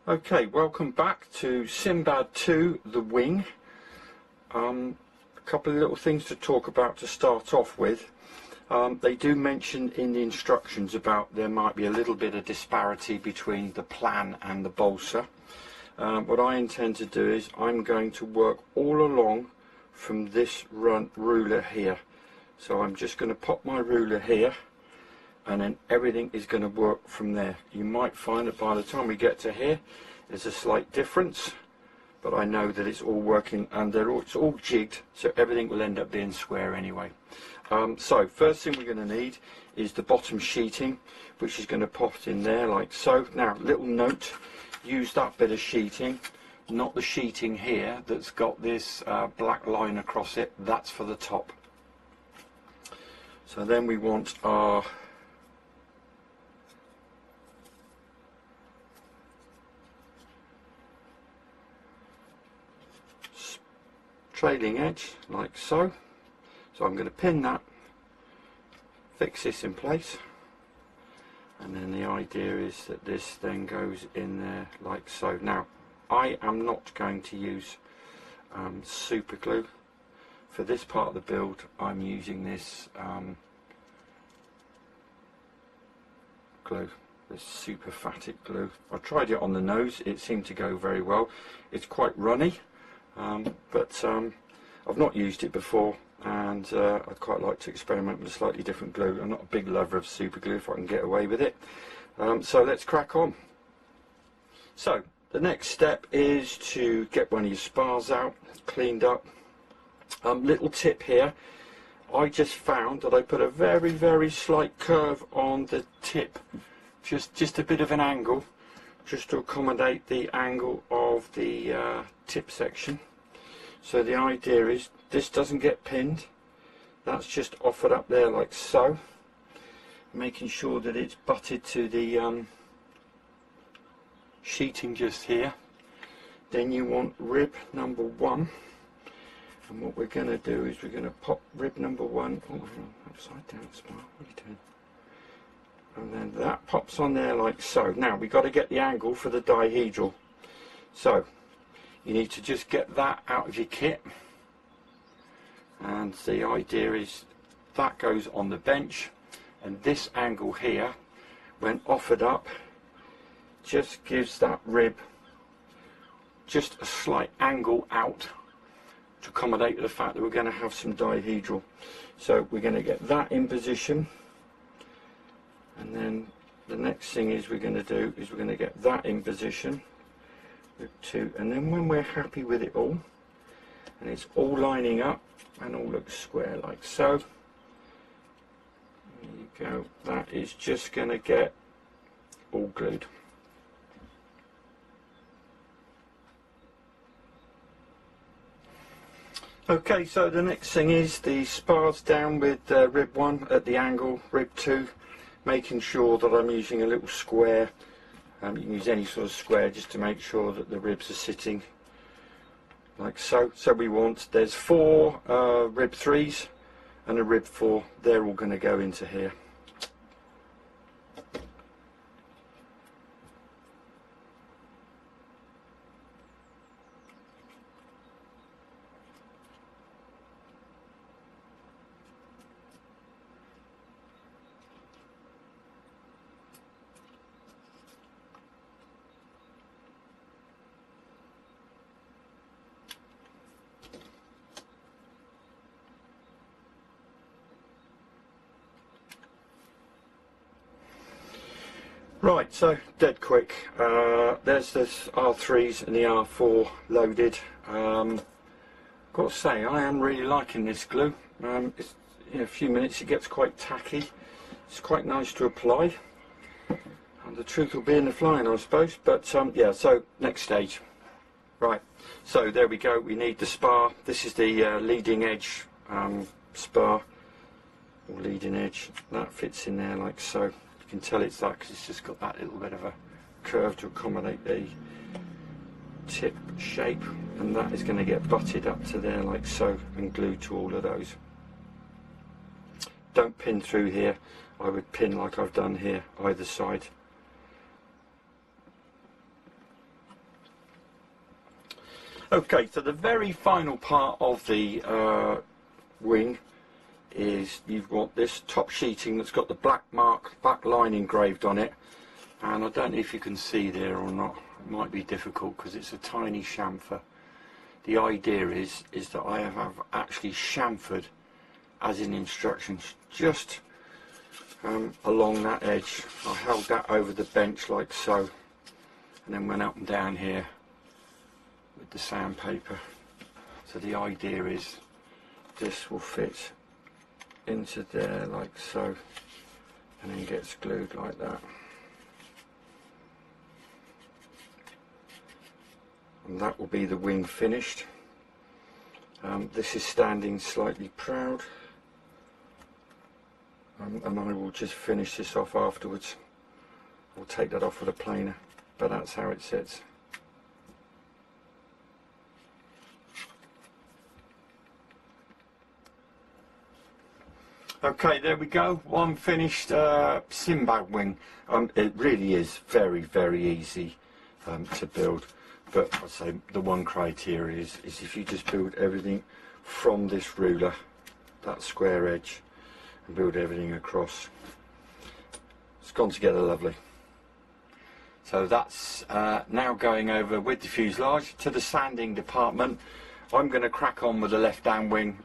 Okay, welcome back to Sinbad 2, The Wing. A couple of little things to talk about to start off with. They do mention in the instructions about there might be a little bit of disparity between the plan and the balsa. What I intend to do is I'm going to work all along from this ruler here. So I'm just going to pop my ruler here, and then everything is going to work from there. You might find that by the time we get to here there's a slight difference, but I know that it's all working and it's all jigged, so everything will end up being square anyway. So first thing we're going to need is the bottom sheeting, which is going to pop in there like so. Now, little note, use that bit of sheeting, not the sheeting here that's got this black line across it. That's for the top. So then we want our trailing edge like so. So I'm going to pin that, fix this in place, and then the idea is that this then goes in there like so. Now, I am not going to use super glue for this part of the build. I'm using this glue, this super phatic glue. I tried it on the nose, it seemed to go very well. It's quite runny, but I've not used it before, and I'd quite like to experiment with a slightly different glue. I'm not a big lover of super glue if I can get away with it. So let's crack on. So the next step is to get one of your spars out, cleaned up. Little tip here, I just found that I put a very slight curve on the tip, just a bit of an angle, just to accommodate the angle of the tip section. So the idea is this doesn't get pinned, that's just offered up there like so, making sure that it's butted to the sheeting just here. Then you want rib number 1, and what we're going to do is we're going to pop rib number 1 upside down spar. What are you doing? And then that pops on there like so. Now we've got to get the angle for the dihedral, so you need to just get that out of your kit, and the idea is that goes on the bench, and this angle here, when offered up, just gives that rib just a slight angle out to accommodate the fact that we're going to have some dihedral. So we're going to get that in position, and then the next thing is we're going to do is we're going to get that in position with 2, and then when we're happy with it all and it's all lining up and all looks square like so, there you go, that is just going to get all glued. Okay, so the next thing is the spars down with rib 1 at the angle, rib 2, making sure that I'm using a little square. You can use any sort of square just to make sure that the ribs are sitting like so. So we want, there's 4 rib 3s and a rib 4, they're all going to go into here. Right, so dead quick. There's this R3s and the R4 loaded. Got to say, I am really liking this glue. It's, in a few minutes it gets quite tacky. It's quite nice to apply, and the truth will be in the flying, I suppose. But yeah, so next stage. Right, so there we go. We need the spar. This is the leading edge spar, or leading edge. That fits in there like so. You can tell it's that because it's just got that little bit of a curve to accommodate the tip shape, and that is going to get butted up to there like so and glued to all of those. Don't pin through here, I would pin like I've done here, either side. Okay, so the very final part of the wing is you've got this top sheeting that's got the black line engraved on it, and I don't know if you can see there or not. It might be difficult because it's a tiny chamfer. The idea is that I have actually chamfered, as in instructions, just along that edge. I held that over the bench like so, and then went up and down here with the sandpaper. So the idea is this will fit into there like so, and then gets glued like that. And that will be the wing finished. This is standing slightly proud, and I will just finish this off afterwards. I'll take that off with a planer, but that's how it sits. Okay, there we go, one finished Sinbad wing. It really is very, very easy to build. But I'd say the one criteria is if you just build everything from this ruler, that square edge, and build everything across. It's gone together lovely. So that's now going over with the fuselage to the sanding department. I'm going to crack on with the left hand wing.